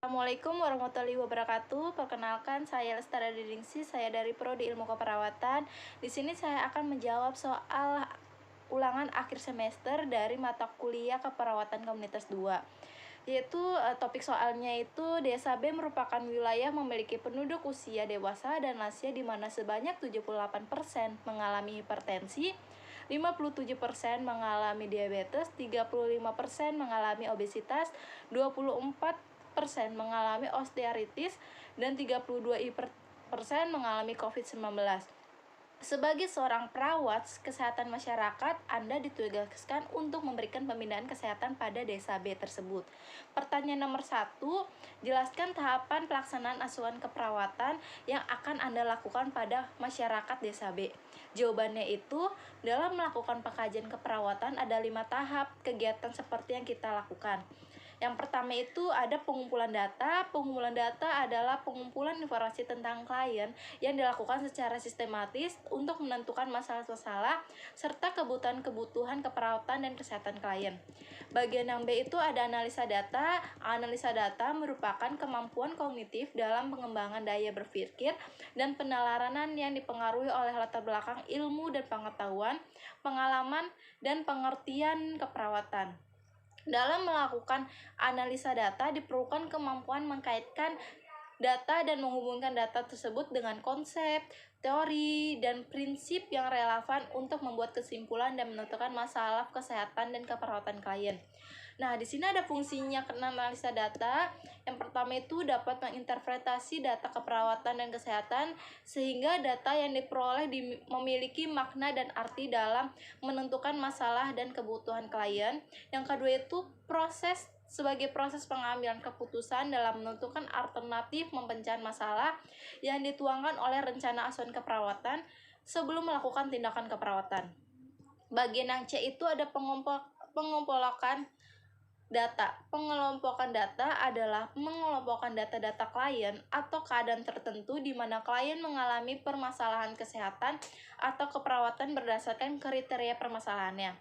Assalamualaikum warahmatullahi wabarakatuh. Perkenalkan, saya Lestari Didingsi, saya dari Prodi Ilmu Keperawatan. Di sini saya akan menjawab soal ulangan akhir semester dari mata kuliah Keperawatan Komunitas 2. Yaitu topik soalnya itu Desa B merupakan wilayah memiliki penduduk usia dewasa dan lansia di mana sebanyak 78% mengalami hipertensi, 57% mengalami diabetes, 35% mengalami obesitas, 24% mengalami osteoartritis, dan 32% mengalami COVID-19. Sebagai seorang perawat kesehatan masyarakat, Anda ditugaskan untuk memberikan pembinaan kesehatan pada desa B tersebut. Pertanyaan nomor 1, jelaskan tahapan pelaksanaan asuhan keperawatan yang akan Anda lakukan pada masyarakat desa B. Jawabannya itu, dalam melakukan pengkajian keperawatan ada 5 tahap kegiatan seperti yang kita lakukan. Yang pertama itu ada pengumpulan data. Pengumpulan data adalah pengumpulan informasi tentang klien yang dilakukan secara sistematis untuk menentukan masalah-masalah serta kebutuhan-kebutuhan keperawatan dan kesehatan klien. Bagian yang B itu ada analisa data. Analisa data merupakan kemampuan kognitif dalam pengembangan daya berpikir dan penelaranan yang dipengaruhi oleh latar belakang ilmu dan pengetahuan, pengalaman, dan pengertian keperawatan. Dalam melakukan analisa data diperlukan kemampuan mengkaitkan data dan menghubungkan data tersebut dengan konsep, teori, dan prinsip yang relevan untuk membuat kesimpulan dan menentukan masalah kesehatan dan keperawatan klien. Nah, di sini ada fungsinya analisa data. Yang pertama itu dapat menginterpretasi data keperawatan dan kesehatan sehingga data yang diperoleh memiliki makna dan arti dalam menentukan masalah dan kebutuhan klien. Yang kedua itu sebagai proses pengambilan keputusan dalam menentukan alternatif memecahkan masalah yang dituangkan oleh rencana asuhan keperawatan sebelum melakukan tindakan keperawatan. Bagian yang C itu ada pengumpulan data. Pengelompokan data adalah mengelompokkan data-data klien atau keadaan tertentu di mana klien mengalami permasalahan kesehatan atau keperawatan berdasarkan kriteria permasalahannya.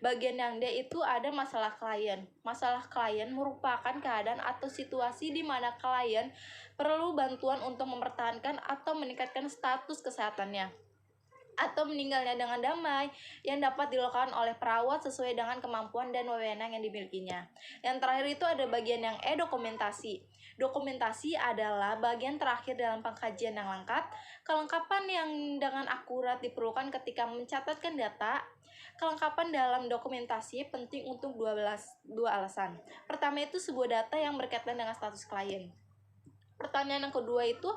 Bagian yang D itu ada masalah klien. Masalah klien merupakan keadaan atau situasi di mana klien perlu bantuan untuk mempertahankan atau meningkatkan status kesehatannya atau meninggalnya dengan damai yang dapat dilakukan oleh perawat sesuai dengan kemampuan dan wewenang yang dimilikinya. Yang terakhir itu ada bagian yang E, dokumentasi. Dokumentasi adalah bagian terakhir dalam pengkajian yang lengkap. Kelengkapan yang dengan akurat diperlukan ketika mencatatkan data. Kelengkapan dalam dokumentasi penting untuk dua alasan. Pertama itu sebuah data yang berkaitan dengan status klien. Pertanyaan yang kedua itu,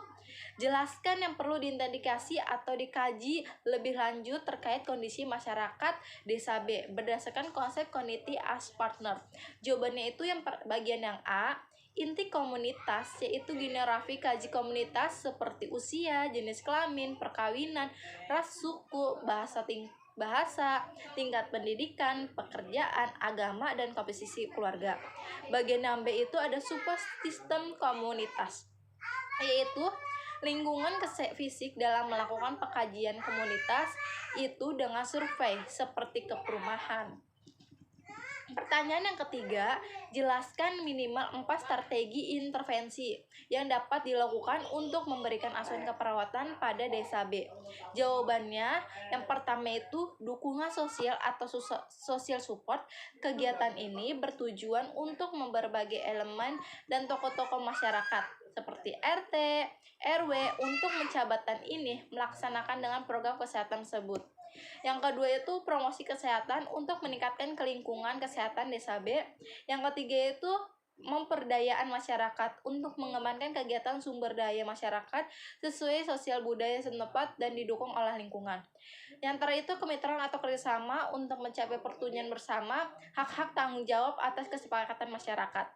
jelaskan yang perlu diidentifikasi atau dikaji lebih lanjut terkait kondisi masyarakat desa B berdasarkan konsep community as partner. Jawabannya itu yang bagian yang A, inti komunitas, yaitu geografi kaji komunitas seperti usia, jenis kelamin, perkawinan, ras, suku, bahasa, tingkat pendidikan, pekerjaan, agama, dan komposisi keluarga. Bagian yang B itu ada subsistem komunitas, yaitu lingkungan fisik dalam melakukan pengkajian komunitas itu dengan survei seperti ke perumahan. Pertanyaan yang ketiga, jelaskan minimal 4 strategi intervensi yang dapat dilakukan untuk memberikan asuhan keperawatan pada desa B. Jawabannya, yang pertama itu dukungan sosial atau social support. Kegiatan ini bertujuan untuk berbagai elemen dan tokoh-tokoh masyarakat seperti RT, RW untuk mencabatkan ini melaksanakan dengan program kesehatan tersebut. Yang kedua itu promosi kesehatan untuk meningkatkan kelingkungan kesehatan desa B. Yang ketiga itu memperdayaan masyarakat untuk mengembangkan kegiatan sumber daya masyarakat sesuai sosial budaya setempat dan didukung oleh lingkungan. Yang terakhir itu kemitraan atau kerjasama untuk mencapai pertujuan bersama, hak-hak tanggung jawab atas kesepakatan masyarakat.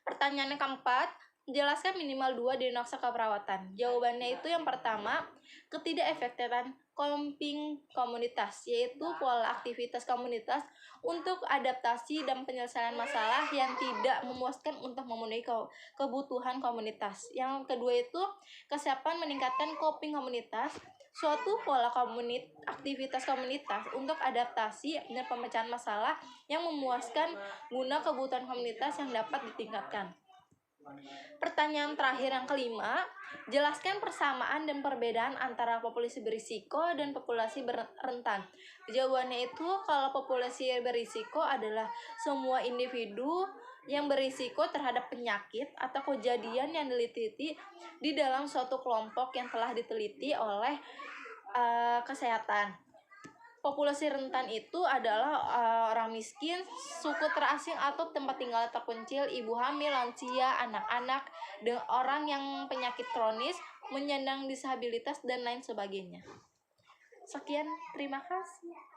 Pertanyaan yang keempat, jelaskan minimal 2 diagnosa keperawatan. Jawabannya itu yang pertama, ketidakefektifan coping komunitas, yaitu pola aktivitas komunitas untuk adaptasi dan penyelesaian masalah yang tidak memuaskan untuk memenuhi kebutuhan komunitas. Yang kedua itu kesiapan meningkatkan coping komunitas, suatu pola aktivitas komunitas untuk adaptasi dan pemecahan masalah yang memuaskan guna kebutuhan komunitas yang dapat ditingkatkan. Pertanyaan terakhir yang kelima, jelaskan persamaan dan perbedaan antara populasi berisiko dan populasi rentan. Jawabannya itu kalau populasi berisiko adalah semua individu yang berisiko terhadap penyakit atau kejadian yang diteliti di dalam suatu kelompok yang telah diteliti oleh kesehatan. Populasi rentan itu adalah orang miskin, suku terasing atau tempat tinggal terpencil, ibu hamil, lansia, anak-anak, dan orang yang penyakit kronis, menyandang disabilitas, dan lain sebagainya. Sekian, terima kasih.